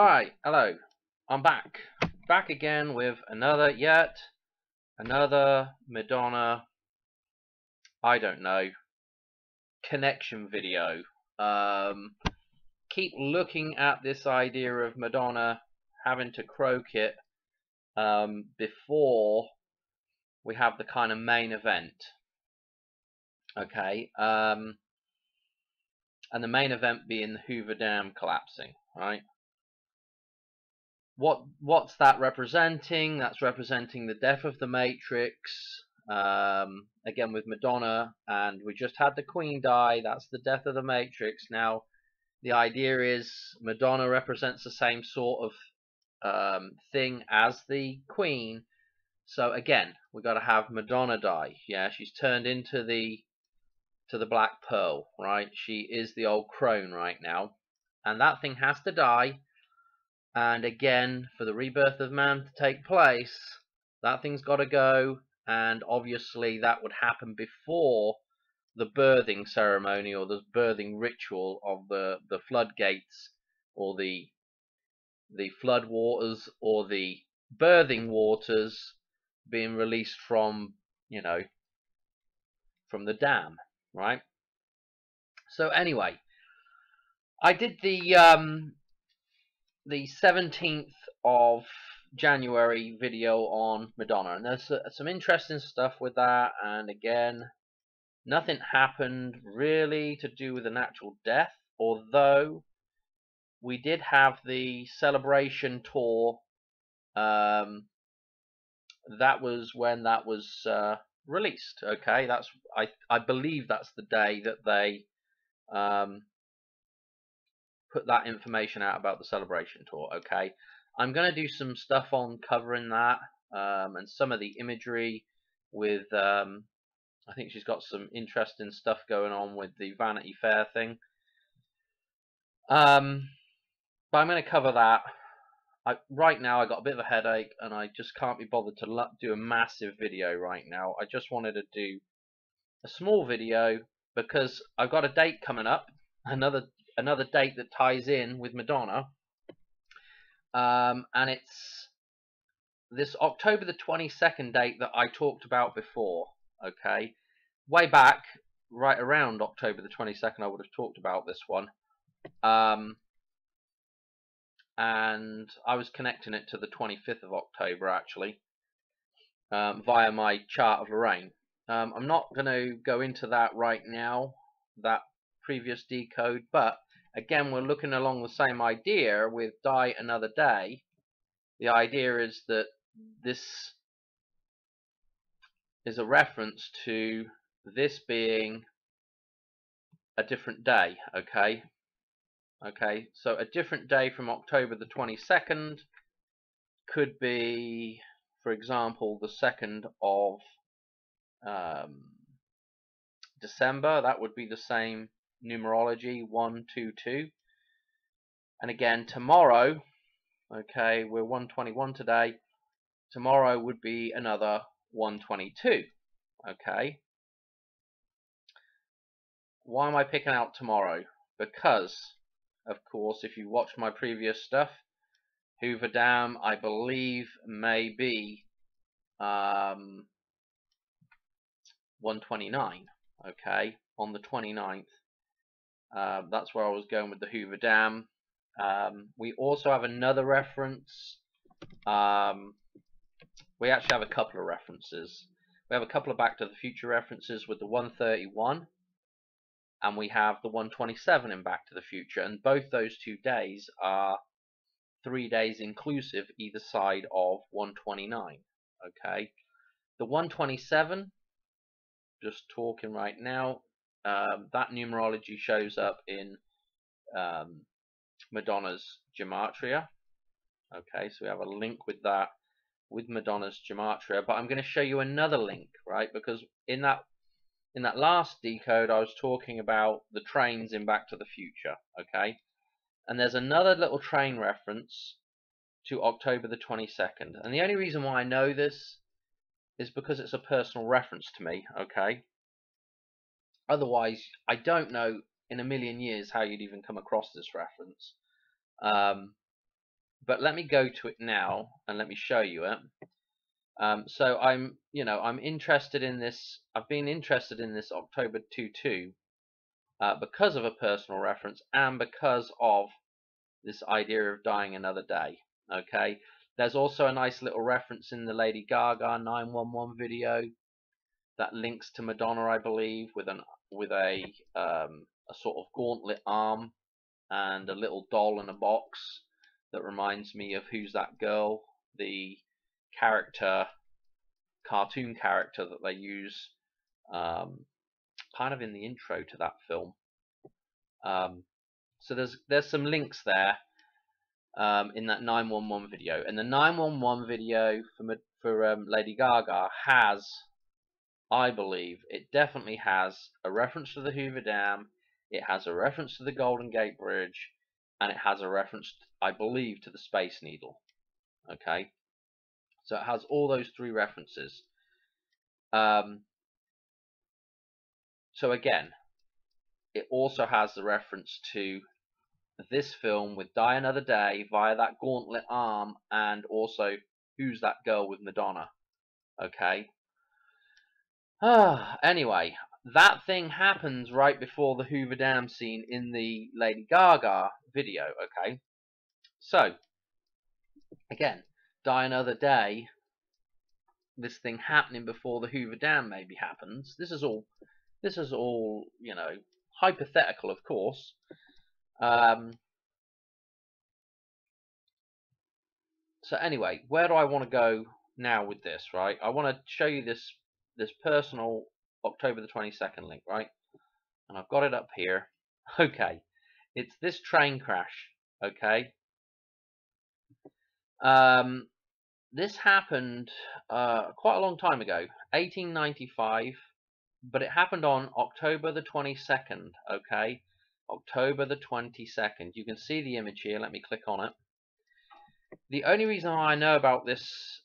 Hi, hello. I'm back again with another Madonna, I don't know, connection video. Keep looking at this idea of Madonna having to croak it before we have the kind of main event. Okay, and the main event being the Hoover Dam collapsing, right? What's that representing? That's representing the death of the Matrix. Again with Madonna, and we just had the Queen die. That's the death of the Matrix. Now, the idea is Madonna represents the same sort of thing as the Queen. So again, we got to have Madonna die. Yeah, she's turned into the Black Pearl, right? She is the old crone right now, and that thing has to die. And again, for the rebirth of man to take place, that thing's got to go. And obviously that would happen before the birthing ceremony or the birthing ritual of the floodgates, or the flood waters, or the birthing waters being released from, from the dam, right? So anyway, I did the 17th of January video on Madonna, and there's some interesting stuff with that. And again, nothing happened really to do with an actual death, although we did have the celebration tour. That was when that was released. Okay, that's I believe that's the day that they put that information out about the celebration tour. Okay, I'm going to do some stuff on covering that, and some of the imagery with I think she's got some interesting stuff going on with the Vanity Fair thing, but I'm going to cover that. Right now I got a bit of a headache and I just can't be bothered to do a massive video right now. I just wanted to do a small video because I've got a date coming up, another date that ties in with Madonna, and it's this October the 22nd date that I talked about before. Okay, way back, right around October the 22nd, I would have talked about this one, and I was connecting it to the 25th of October actually, via my chart of Lorraine. I'm not going to go into that right now, that previous decode, but again, we're looking along the same idea with Die Another Day. The idea is that this is a reference to this being a different day. Okay, so a different day from October the 22nd could be, for example, the 2nd of December. That would be the same numerology, 122. And again, tomorrow, okay, we're 121 today, tomorrow would be another 122. Okay, why am I picking out tomorrow? Because, of course, if you watch my previous stuff, Hoover Dam, I believe, may be 129. Okay, on the 29th. That's where I was going with the Hoover Dam. We also have another reference. We actually have a couple of references. We have a couple of Back to the Future references with the 131, and we have the 127 in Back to the Future, and both those 2 days are 3 days inclusive either side of 129. Okay, the 127, just talking right now, that numerology shows up in Madonna's gematria. Okay, so we have a link with that, with Madonna's gematria, but I'm going to show you another link, right? Because in that last decode I was talking about the trains in Back to the Future. Okay, and there's another little train reference to October the 22nd, and the only reason why I know this is because it's a personal reference to me. Okay, otherwise I don't know in a million years how you'd even come across this reference. but let me go to it now and let me show you it. So I'm interested in this. I've been interested in this October 22 because of a personal reference and because of this idea of dying another day. Okay, there's also a nice little reference in the Lady Gaga 911 video that links to Madonna, I believe, with a sort of gauntlet arm and a little doll in a box that reminds me of Who's That Girl, the cartoon character that they use kind of in the intro to that film. So there's some links there in that 911 video, and the 911 video for Lady Gaga has, I believe, it definitely has a reference to the Hoover Dam, it has a reference to the Golden Gate Bridge, and it has a reference, I believe, to the Space Needle. Okay, so it has all those three references. So again, it also has the reference to this film with Die Another Day via that gauntlet arm, and also Who's That Girl with Madonna. Okay. Anyway, that thing happens right before the Hoover Dam scene in the Lady Gaga video. Okay. So again, Die Another Day, this thing happening before the Hoover Dam maybe happens. This is all hypothetical, of course. So anyway, where do I want to go now with this, right? I want to show you this personal October the 22nd link, right? And I've got it up here. Okay, it's this train crash. Okay, this happened quite a long time ago, 1895, but it happened on October the 22nd. Okay, October the 22nd. You can see the image here. Let me click on it. The only reason I know about this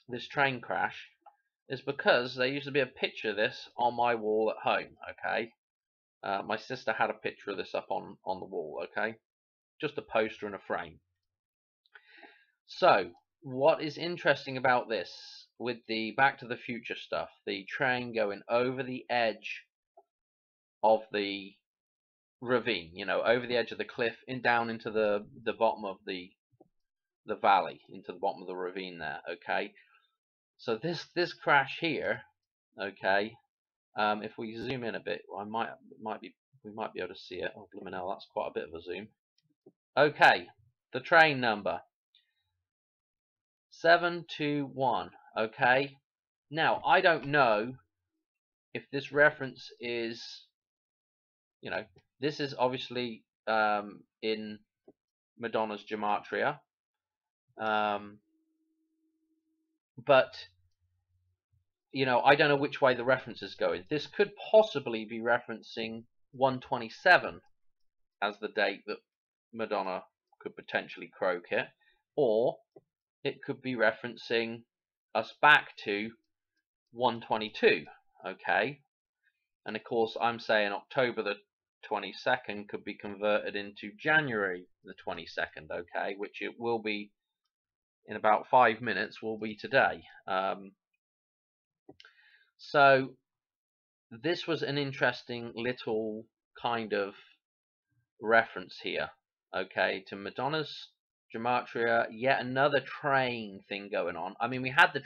this train crash is because there used to be a picture of this on my wall at home. Okay, my sister had a picture of this up on the wall. Okay, just a poster and a frame. So what is interesting about this, with the Back to the Future stuff, the train going over the edge of the ravine, over the edge of the cliff and down into the bottom of the valley, into the bottom of the ravine there. Okay, so this crash here, okay, if we zoom in a bit, we might be able to see it. Oh, blimey, that's quite a bit of a zoom. Okay, the train number 721. Okay, now I don't know if this reference is, this is obviously in Madonna's Gematria, but I don't know which way the reference is going. This could possibly be referencing 127 as the date that Madonna could potentially croak it, or it could be referencing us back to 122. Okay, and of course I'm saying October the 22nd could be converted into January the 22nd. Okay, which it will be in about 5 minutes, will be today. So this was an interesting little kind of reference here, okay, to Madonna's Gematria. Yet another train thing going on. I mean, we had the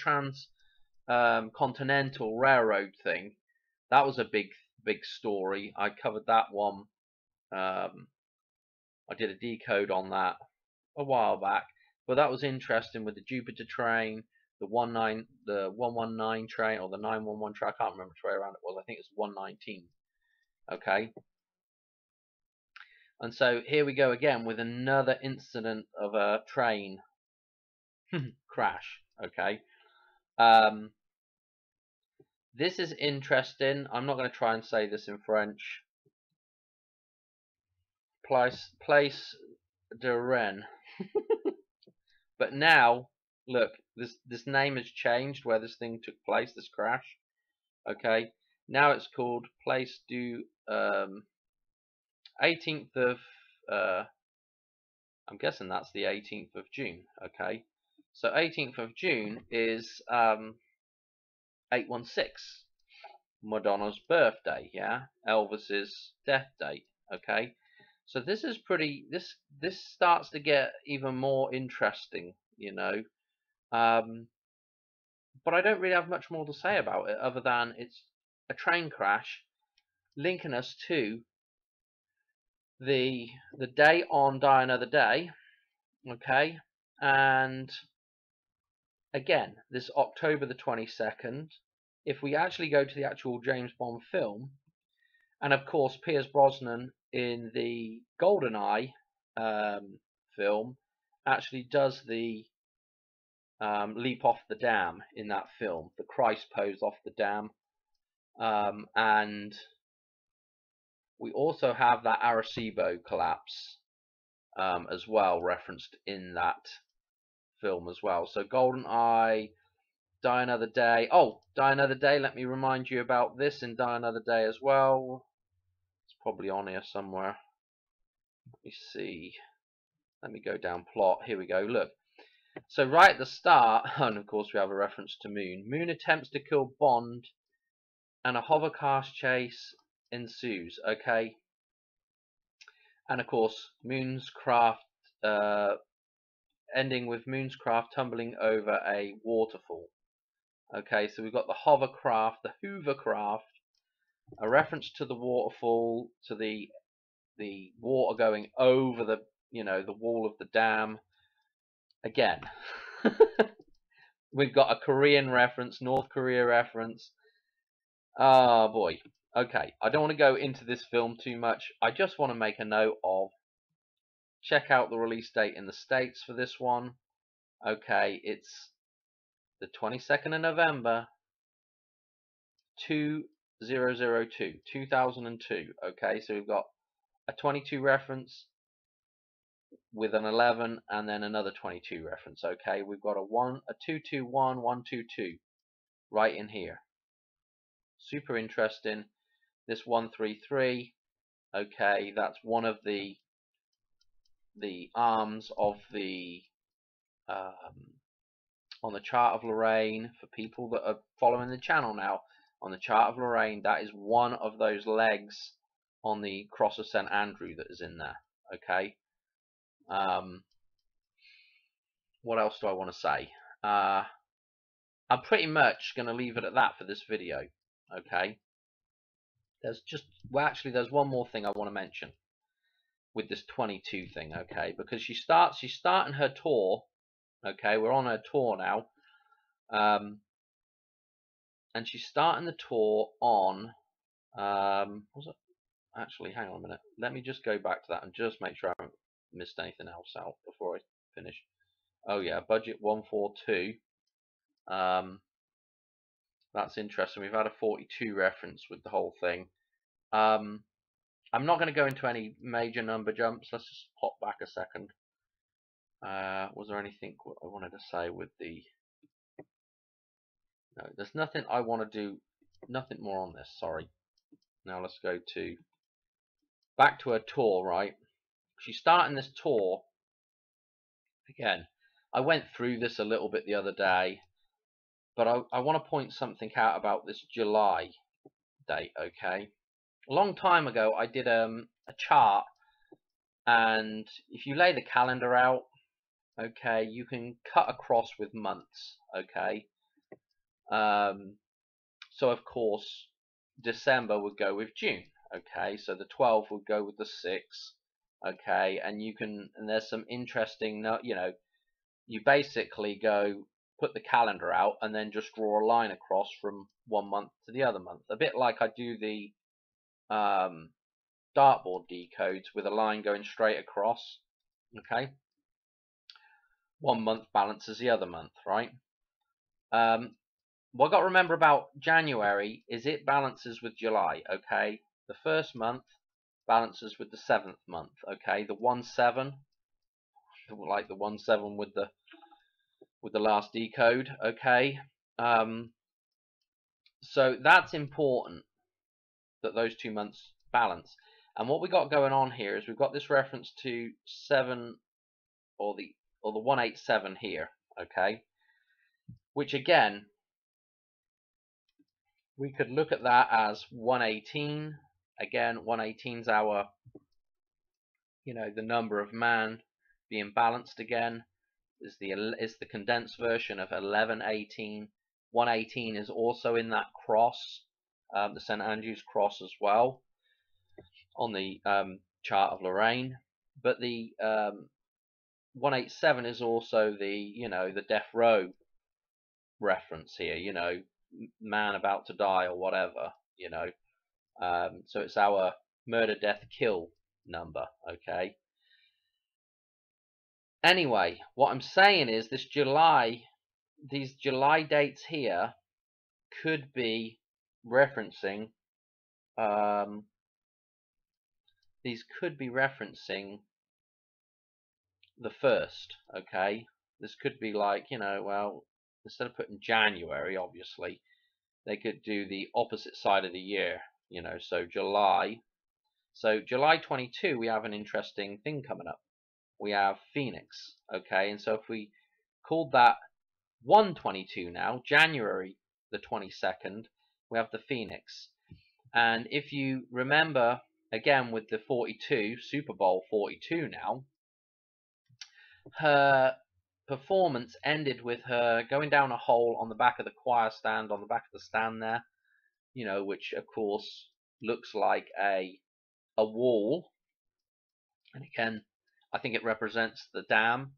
Continental Railroad thing. That was a big story. I covered that one. I did a decode on that a while back, but that was interesting with the Jupiter train, the 119 train, or the 911 train. I can't remember which way around it was. I think it's 119. Okay, and so here we go again with another incident of a train crash. Okay, this is interesting. I'm not going to try and say this in French. Place de Rennes. But now, look, this name has changed where this thing took place, this crash. Okay, now it's called Place du 18th of I'm guessing that's the 18th of June. Okay, so 18th of June is 816, Madonna's birthday. Yeah, Elvis's death date. Okay, so this is pretty. This starts to get even more interesting. You know. But I don't really have much more to say about it other than it's a train crash linking us to the day on Die Another Day. Okay, and again, this October the 22nd, if we actually go to the actual James Bond film, and of course Pierce Brosnan in the GoldenEye film actually does the leap off the dam in that film, the Christ pose off the dam, and we also have that Arecibo collapse as well referenced in that film as well. So GoldenEye, Die Another Day. Oh, Die Another Day, let me remind you about this in Die Another Day as well. It's probably on here somewhere. Let me see. Let me go down plot. Here we go. Look. So right at the start, and of course we have a reference to Moon. Moon attempts to kill Bond and a hovercraft chase ensues. Okay. And of course, Moon's craft, ending with Moon's craft tumbling over a waterfall. Okay, so we've got the hovercraft, the Hoovercraft, a reference to the waterfall, to the water going over the the wall of the dam. Again, we've got a Korean reference, North Korea reference. Oh boy. Okay, I don't want to go into this film too much. I just want to make a note of check out the release date in the States for this one. Okay, it's the 22nd of November 2002. Okay, so we've got a 22 reference with an 11 and then another 22 reference. Okay, we've got a 221 122 right in here. Super interesting. This 133. Okay, that's one of the arms of the on the Chart of Lorraine. For people that are following the channel now, on the Chart of Lorraine, that is one of those legs on the Cross of St. Andrew that is in there. Okay. What else do I want to say? I'm pretty much going to leave it at that for this video. Okay. There's one more thing I want to mention with this 22 thing. Okay, because she's starting her tour. Okay, we're on her tour now, and she's starting the tour on. Was it? Actually, hang on a minute. Let me just go back to that and just make sure I haven't missed anything else out before I finish. Oh yeah, budget 142. That's interesting. We've had a 42 reference with the whole thing. I'm not going to go into any major number jumps. Let's just hop back a second. Was there anything I wanted to say with the... No, there's nothing I want to do. Nothing more on this, sorry. Now let's go back to her tour, right? She's starting this tour. Again, I went through this a little bit the other day, but I want to point something out about this July date, okay? A long time ago, I did a chart, and if you lay the calendar out, okay, you can cut across with months, okay? So of course, December would go with June, okay? So the 12 would go with the 6, okay? And there's some interesting, you basically put the calendar out and then just draw a line across from one month to the other month. A bit like I do the dartboard decodes with a line going straight across, okay? One month balances the other month, right? What I've got to remember about January is it balances with July, okay? The first month balances with the 7th month, okay? The 1-7, like the 1-7 with the last decode, okay? So that's important that those 2 months balance. And what we got going on here is we've got this reference to 7 or the 187 here, okay? Which again, we could look at that as 118. Again, 118 is our, the number of man being balanced again. Is the condensed version of 1118. 118 is also in that cross, the St Andrew's cross as well, on the chart of Lorraine. But the 187 is also the death row reference here, man about to die or whatever, so it's our murder, death, kill number, okay? Anyway, what I'm saying is these July dates here could be referencing, these could be referencing the first, okay? This could be like, well, instead of putting January, obviously, they could do the opposite side of the year, so July. So July 22, we have an interesting thing coming up. We have Phoenix, okay? And so if we called that 122 now, January the 22nd, we have the Phoenix. And if you remember, again with the 42, Super Bowl 42 now, her performance ended with her going down a hole on the back of the choir stand, on the back of the stand there, which of course looks like a wall. And again, I think it represents the dam.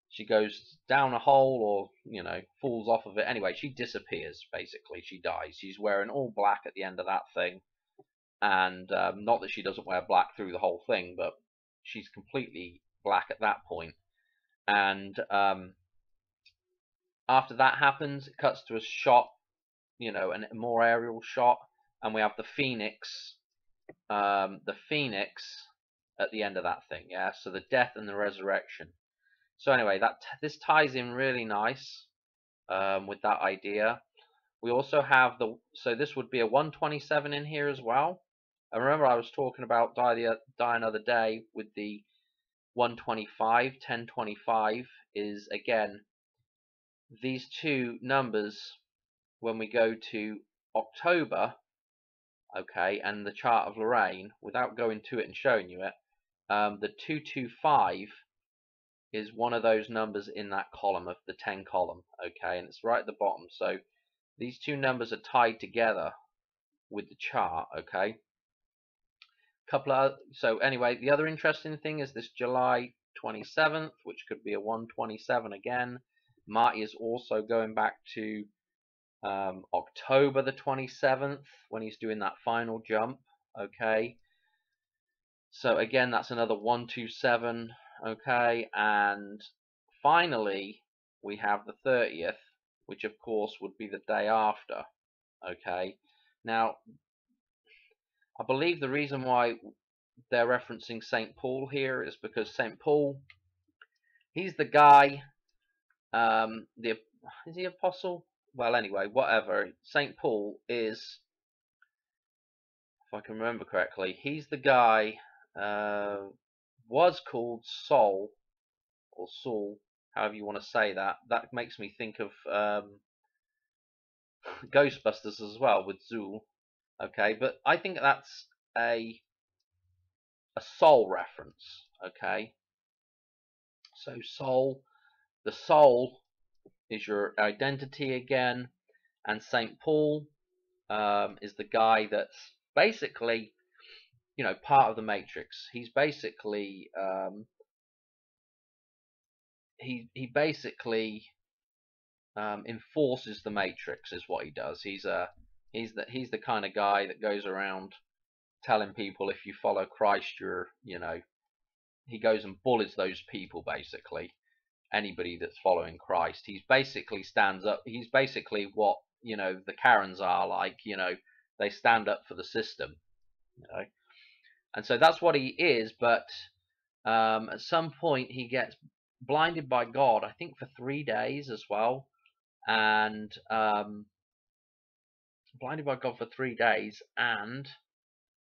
She goes down a hole, or falls off of it. Anyway, she disappears, basically. She dies. She's wearing all black at the end of that thing. And not that she doesn't wear black through the whole thing, but she's completely black at that point. And after that happens, it cuts to a shot, a more aerial shot, and we have the Phoenix at the end of that thing, yeah. So the death and the resurrection. So anyway, this ties in really nice with that idea. We also have so this would be a 127 in here as well. And remember, I was talking about Die Another Day with the 125. 1025 is again these two numbers when we go to October, okay, and the chart of Lorraine, without going to it and showing you it, the 225 is one of those numbers in that column of the 10 column, okay, and it's right at the bottom. So these two numbers are tied together with the chart, okay. So anyway, the other interesting thing is this July 27th, which could be a 127 again. Marty is also going back to October the 27th when he's doing that final jump, okay. So again, that's another 127, okay. And finally, we have the 30th, which of course would be the day after, okay. Now, I believe the reason why they're referencing St. Paul here is because St. Paul, he's the guy, is he apostle? Well, anyway, whatever. St. Paul is, if I can remember correctly, he's the guy, was called Saul, or Saul, however you want to say that. That makes me think of Ghostbusters as well, with Zool. Okay, but I think that's a soul reference, okay? So soul, the soul is your identity again, and St. Paul is the guy that's basically, part of the Matrix. He's basically he basically enforces the Matrix, is what he does. He's the kind of guy that goes around telling people, if you follow Christ, he goes and bullies those people, basically. Anybody that's following Christ, he's basically stands up. He's basically what the Karens are like. They stand up for the system. And so that's what he is. But at some point, he gets blinded by God. I think for 3 days as well, and blinded by God for 3 days, and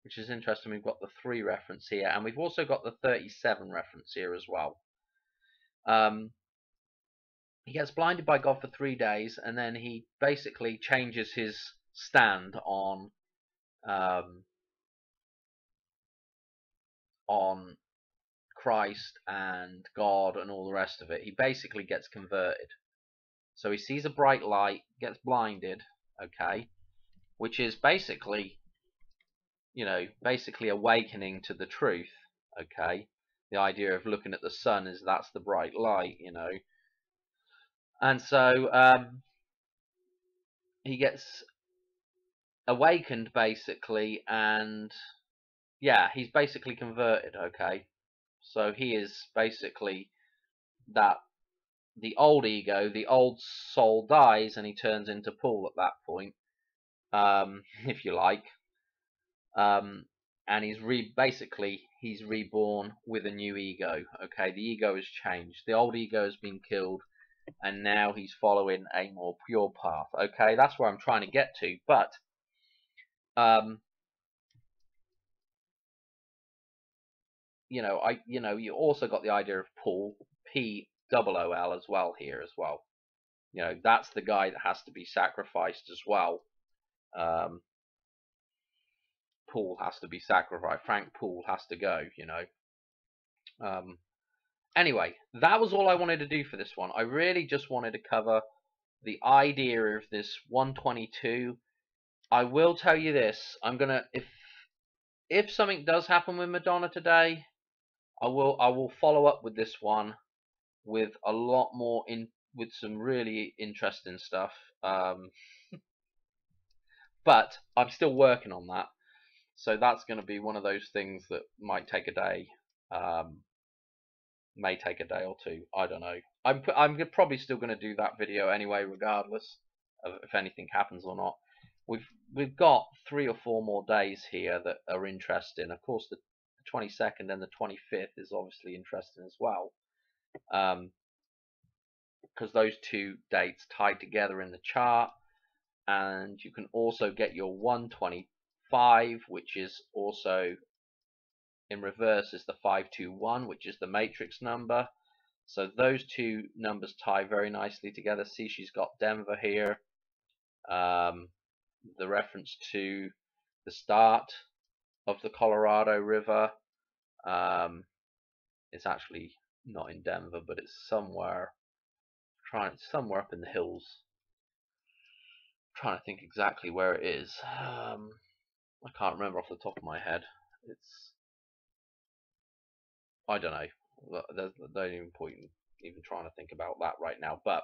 which is interesting. We've got the 3 reference here, and we've also got the 37 reference here as well. He gets blinded by God for 3 days, and then he basically changes his stand on Christ and God and all the rest of it. He basically gets converted. So he sees a bright light, gets blinded, okay, which is basically, basically awakening to the truth, okay. The idea of looking at the sun is that's the bright light, And so he gets awakened basically, and yeah, he's basically converted, okay. So he is basically that the old ego, the old soul dies, and he turns into Paul at that point, if you like. And he's basically he's reborn with a new ego. Okay, the ego has changed. The old ego has been killed, and now he's following a more pure path. Okay, that's where I'm trying to get to. But you also got the idea of Paul, P-O-O-L as well here as well. That's the guy that has to be sacrificed as well. Paul has to be sacrificed. Frank Paul has to go. Anyway, that was all I wanted to do for this one. I really just wanted to cover the idea of this 122. I will tell you this: I'm gonna if something does happen with Madonna today, I will follow up with this one with a lot more with some really interesting stuff. But I'm still working on that, so that's going to be one of those things that might take a day. May take a day or two. I don't know. I'm probably still going to do that video anyway, regardless of if anything happens or not. We've got 3 or 4 more days here that are interesting. Of course, the 22nd and the 25th is obviously interesting as well, because those 2 dates tie together in the chart. And you can also get your 125, which is also in reverse is the 521, which is the matrix number. So those 2 numbers tie very nicely together. See, she's got Denver here. The reference to the start of the Colorado River. It's actually not in Denver, but it's somewhere up in the hills. I'm trying to think exactly where it is. I can't remember off the top of my head. I don't know. There's no even point in even trying to think about that right now. But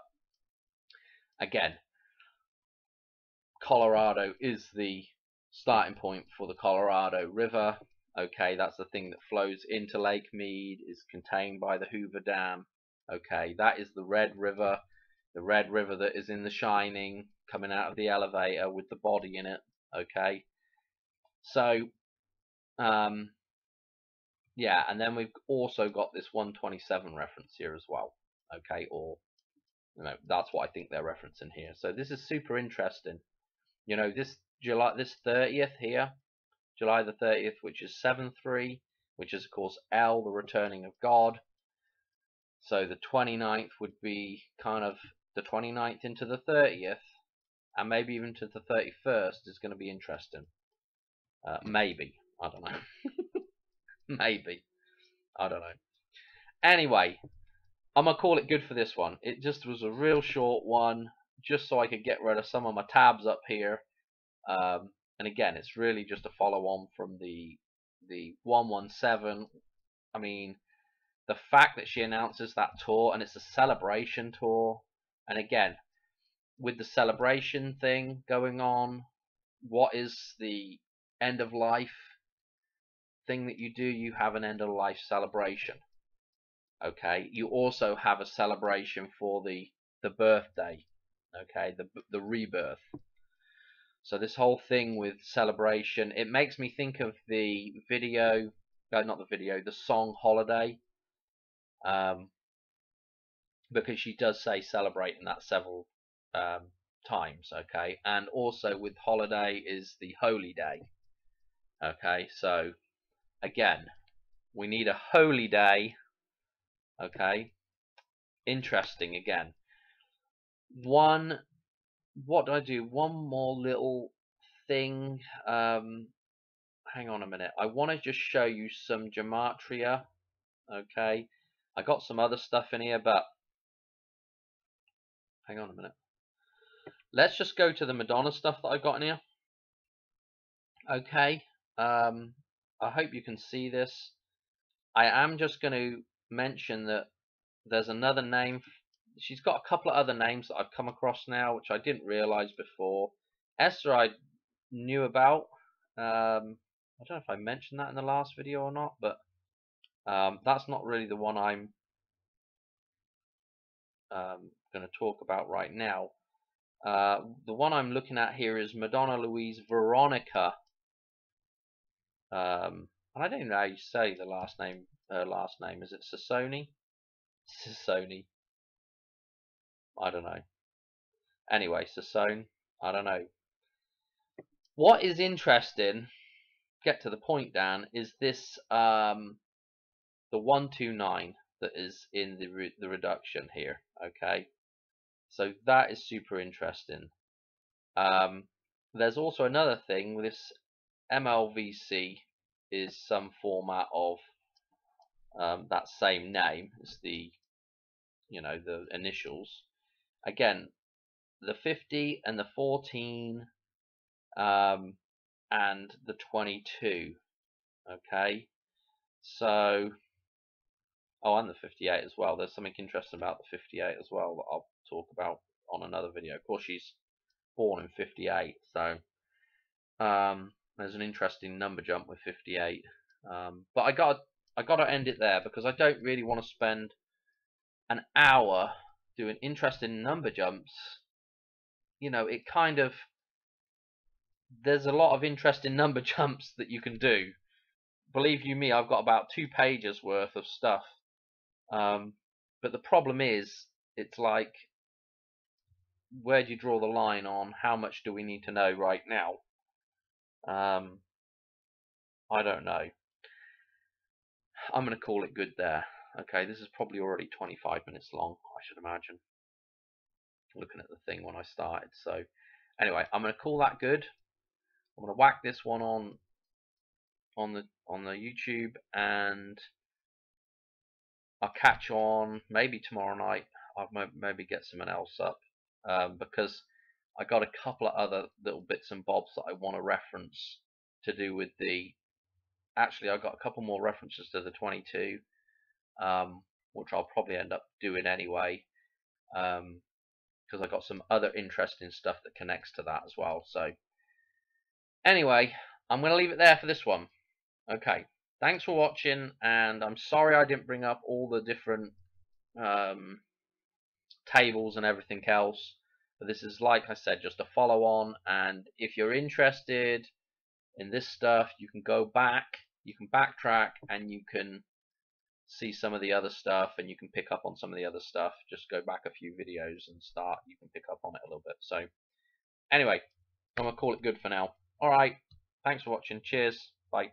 again, Colorado is the starting point for the Colorado River. Okay, that's the thing that flows into Lake Mead, is contained by the Hoover Dam. Okay, that is the Red River that is in The Shining, coming out of the elevator with the body in it. Okay, so yeah, and then we've also got this 127 reference here as well. Okay, or that's what I think they're referencing here. So this is super interesting. This 30th here, July the 30th, which is 7-3, which is of course L, the returning of God. So the 29th would be kind of the 29th into the 30th, and maybe even to the 31st is going to be interesting. Maybe, I don't know. Maybe, I don't know. Anyway, I'm gonna call it good for this one. It just was a real short one, just so I could get rid of some of my tabs up here. And again, it's really just a follow on from the 117. I mean, the fact that she announces that tour, and it's a celebration tour, and again, with the celebration thing going on, what is the end of life thing that you do? You have an end of life celebration. Okay, you also have a celebration for the birthday. Okay, the rebirth. So this whole thing with celebration, it makes me think of the video, not the video, the song Holiday, because she does say celebrate in that several times. Okay, and also with holiday is the holy day. Okay, so again, we need a holy day. Okay, interesting again. What do I do? One more little thing. Hang on a minute. I want to just show you some gematria. Okay, I got some other stuff in here, but hang on a minute. Let's just go to the Madonna stuff that I got in here. Okay, I hope you can see this. I am just going to mention that there's another name. She's got a couple of other names that I've come across now, which I didn't realize before. Esther I knew about. I don't know if I mentioned that in the last video or not, but that's not really the one I'm going to talk about right now. The one I'm looking at here is Madonna Louise Veronica. And I don't know how you say the last name. Her last name, is it Sassoni? Sassoni. I don't know. Anyway, Sassone. I don't know. What is interesting, get to the point, Dan, is this the 129 that is in the reduction here. Okay, so that is super interesting. There's also another thing. This MLVC is some format of that same name. It's the the initials. Again, the 50 and the 14 and the 22. Okay, so and the 58 as well. There's something interesting about the 58 as well that I'll talk about on another video. Of course, she's born in 58, so there's an interesting number jump with 58. But I got to end it there because I don't really want to spend an hour doing interesting number jumps. It kind of, there's a lot of interesting number jumps that you can do. Believe you me, I've got about 2 pages worth of stuff. But the problem is, it's like, where do you draw the line on how much do we need to know right now? I don't know. I'm going to call it good there. Okay, this is probably already 25 minutes long, I should imagine, looking at the thing when I started. So anyway, I'm going to call that good. I'm going to whack this one on the YouTube, and I'll catch on maybe tomorrow night. I'll maybe get someone else up, because I got a couple of other little bits and bobs that I want to reference to do with the. Actually, I got a couple more references to the 22, which I'll probably end up doing anyway, because I got some other interesting stuff that connects to that as well. So anyway, I'm going to leave it there for this one. Okay, thanks for watching, and I'm sorry I didn't bring up all the different tables and everything else, but this is, like I said, just a follow on. And if you're interested in this stuff, you can go back, you can backtrack, and you can see some of the other stuff, and you can pick up on some of the other stuff. Just go back a few videos and you can pick up on it a little bit. So anyway, I'm gonna call it good for now. Alright, thanks for watching. Cheers. Bye.